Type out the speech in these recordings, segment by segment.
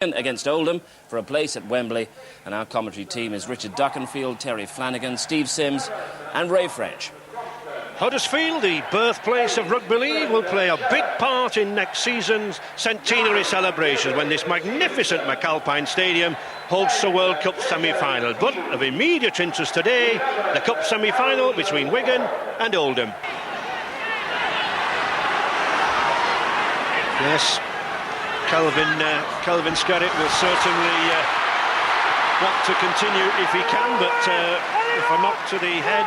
Against Oldham for a place at Wembley, and our commentary team is Richard Duckenfield, Terry Flanagan, Steve Sims and Ray French. Huddersfield, the birthplace of rugby league, will play a big part in next season's centenary celebrations when this magnificent McAlpine Stadium hosts the World Cup semi-final. But of immediate interest today, the Cup semi-final between Wigan and Oldham. Yes, Kelvin Skerritt will certainly want to continue if he can, but if a knock to the head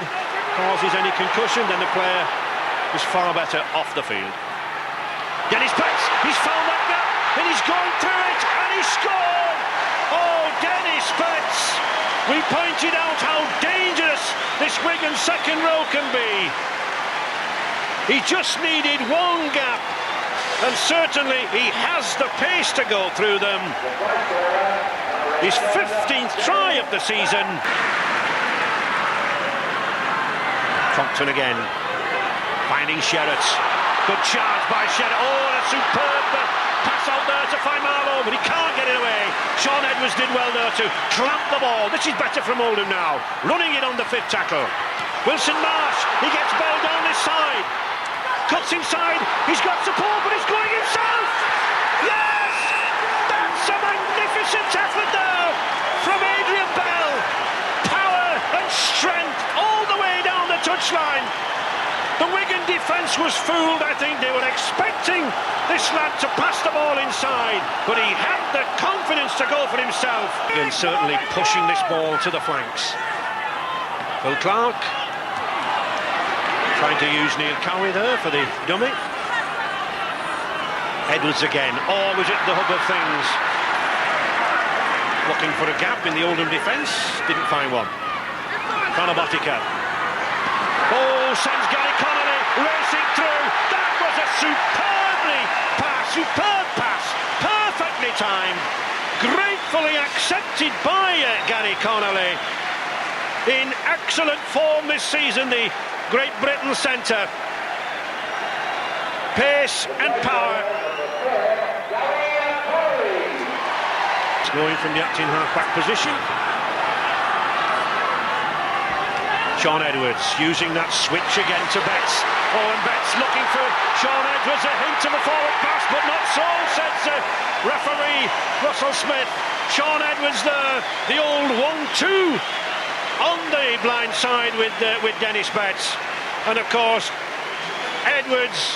causes any concussion, then the player is far better off the field. Dennis Betts, he's found that gap, and he's going through it, and he scored! Oh, Dennis Betts! We pointed out how dangerous this Wigan second row can be. He just needed one gap, and certainly he has the pace to go through them. His 15th try of the season. Compton again, finding Sherratt. Good charge by Sherratt. Oh, a superb pass out there to find Marlowe, but he can't get it away. Sean Edwards did well there to clamp the ball. This is better from Oldham now, running it on the fifth tackle. Wilson Marsh, he gets ball down this side. Cuts inside, he's got support, but he's going himself! Yes! That's a magnificent effort there from Adrian Bell. Power and strength all the way down the touchline. The Wigan defence was fooled. I think they were expecting this lad to pass the ball inside, but he had the confidence to go for himself. And certainly pushing this ball to the flanks. Phil Clark trying to use Neil Cowie there for the dummy. Edwards again, always at the hub of things. Looking for a gap in the Oldham defence, didn't find one. Conor Botica. Oh, sends Gary Connolly racing through. That was a superb pass, perfectly timed, gratefully accepted by Gary Connolly. In excellent form this season, the Great Britain centre. Pace and power. It's going from the acting half-back position. Sean Edwards using that switch again to Betts. Oh, and Betts looking for Sean Edwards, a hint of a forward pass, but not so, says referee Russell Smith. Sean Edwards there, the old 1-2 on the blind side with Dennis Betts. And of course, Edwards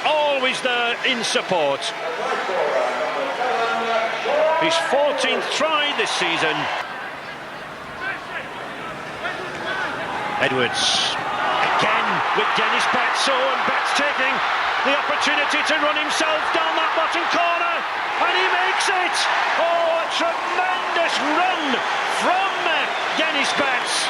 always there in support. His 14th try this season. Edwards again with Dennis Betts. And Betts taking the opportunity to run himself down that bottom corner, and he makes it. Oh, a tremendous run from Dennis Betts.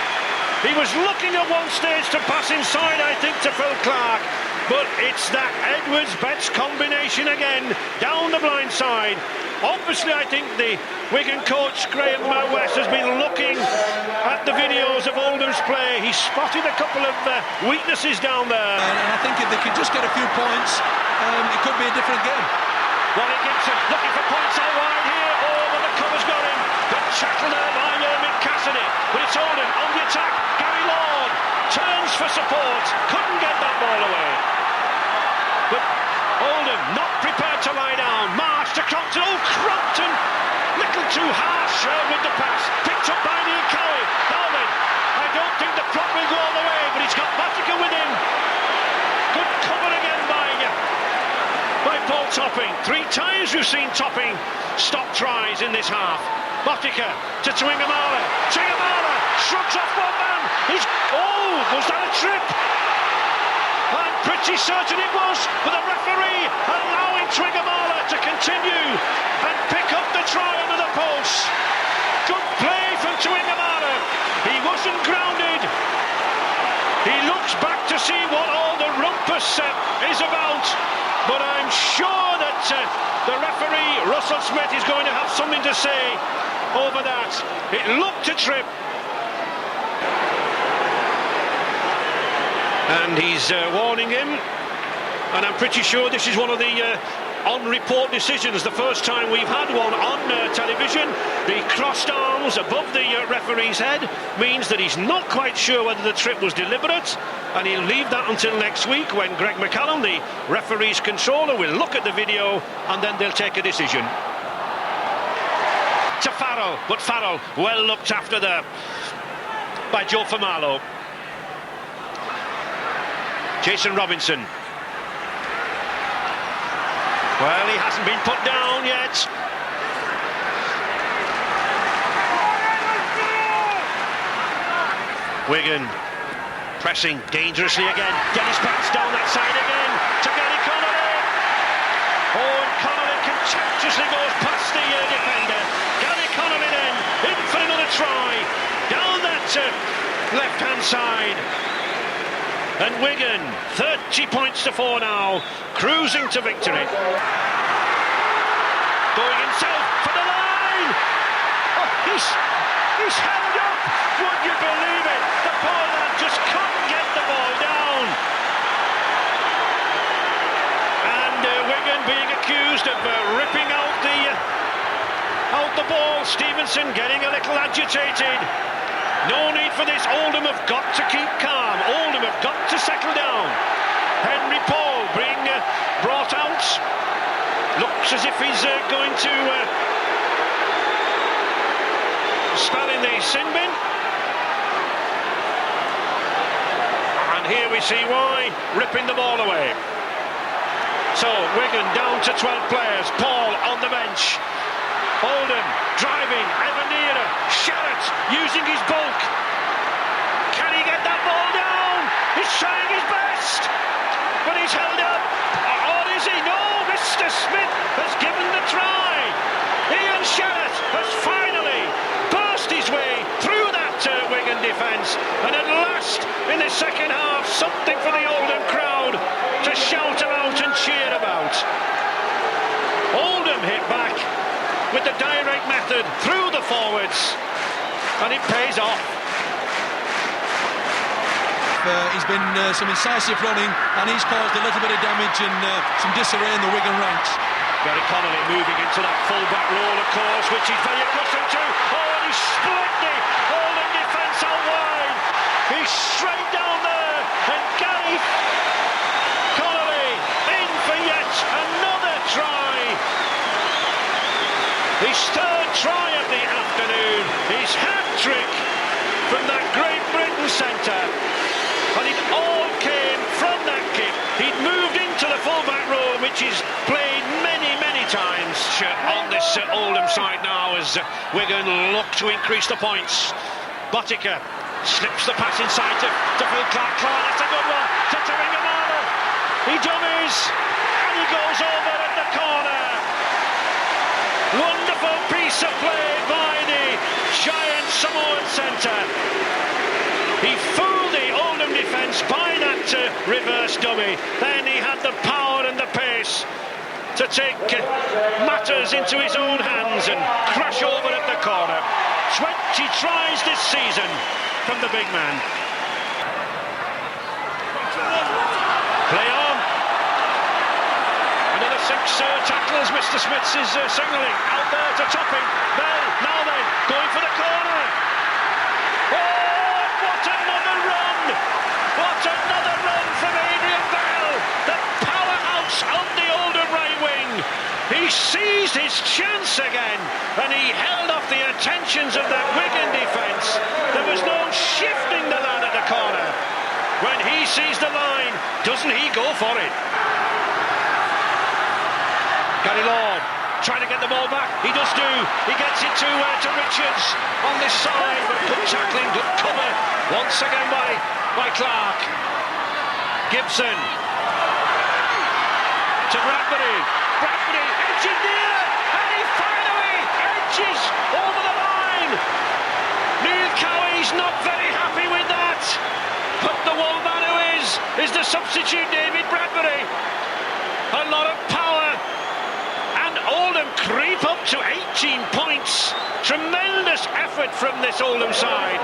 He was looking at one stage to pass inside, I think, to Phil Clark, but it's that Edwards-Betts combination again, down the blind side. Obviously, I think the Wigan coach, Graham West, has been looking at the videos of Oldham's play. He spotted a couple of weaknesses down there. And I think if they could just get a few points, it could be a different game. Wally Gibson looking for points out wide here. Oh, but the cover's got him. Good tackle there by Yermit Cassidy. But it's Oldham on the attack. Gary Lord turns for support. Couldn't get that ball away. But Oldham not prepared to lie down. Marsh to Crompton. Oh, Crompton! Little too harsh with the pass. Picked up by Neil Cowie. Now then, I don't think the prop will go all the way, but he's got Botica with him. Good cover again by Paul Topping. 3 times we've seen Topping stop tries in this half. Botica to Twingamala. Twingamala shrugs off one man. Was that a trip? I'm pretty certain it was, but the referee allowing Twingamala to continue and pick up the try under the post. Good play from Twingamala. He wasn't grounded. He looks back to see what all the rumpus is about, but I'm sure that the referee, Russell Smith, is going to have something to say over that. It looked a trip. And he's warning him, and I'm pretty sure this is one of the on-report decisions, the first time we've had one on television. The crossed arms above the referee's head means that he's not quite sure whether the trip was deliberate, and he'll leave that until next week when Greg McCallum, the referee's controller, will look at the video and then they'll take a decision. To Farrell, but Farrell well looked after there by Joe Famalo. Jason Robinson. Well, he hasn't been put down yet. Wigan pressing dangerously again. Dennis Pat's down that side again to Gary Connolly. Oh, and Connolly contemptuously goes past the defender. Gary Connolly then in for another try down that left-hand side. And Wigan 30 points to 4 now, cruising to victory. Going himself for the line. Oh, he's held up. Would you believe it? The poor lad just couldn't get the ball down. And Wigan being accused of ripping out the ball. Stevenson getting a little agitated. No need for this. Oldham have got to keep calm. Oldham have got to settle down. Henry Paul being brought out. Looks as if he's going to spell in the sin bin. And here we see why, ripping the ball away. So Wigan down to 12 players. Paul on the bench. Oldham driving ever nearer. Sherratt using his bulk. Can he get that ball down? He's trying his best, but he's held up. Or is he? No, Mr. Smith has given the try. Ian Sherratt has finally burst his way through that Wigan defence, and at last in the second half something for the Oldham crowd to shout about and cheer about. Oldham hit back with the direct method through the forwards, and it pays off. He's been some incisive running, and he's caused a little bit of damage and some disarray in the Wigan ranks. Gary Connolly moving into that full-back role, of course, which he's very accustomed to. Oh, and he's split the Oldham defence out wide. He's straight down there, and Gary Connolly in for yet another try. His third try of the afternoon, his hat-trick from that Great Britain centre. And it all came from that kick. He'd moved into the full-back role, which he's played many, many times on this Oldham side now as Wigan look to increase the points. Botica slips the pass inside to Phil Clark. That's a good one to Taringamalo. He dummies and he goes over at the corner. Wonderful piece of play by the giant Samoan centre. He fooled the Oldham defence by that reverse dummy. Then he had the power and the pace to take matters into his own hands and crash over at the corner. 20 tries this season from the big man. Play on. Another 6 tackles. Mr. Smiths is signalling out there to Topping. Bell, now then, going for the corner. Oh, what another run! What another run from Adrian Bell, the powerhouse on the Oldham right wing. He seized his chance again, and he held off the attentions of that Wigan defence. There was no shifting the lad at the corner. When he sees the line, doesn't he go for it? Gary Lord trying to get the ball back. He does do. He gets it to Richards on this side, but good tackling, good cover once again by Clark. Gibson to Bradbury. Bradbury edging near, and he finally edges over the line. Neil Cowie's not very happy with that, but the one man who is the substitute David Bradbury. A lot of power, and Oldham creep up to 18 points. Tremendous effort from this Oldham side.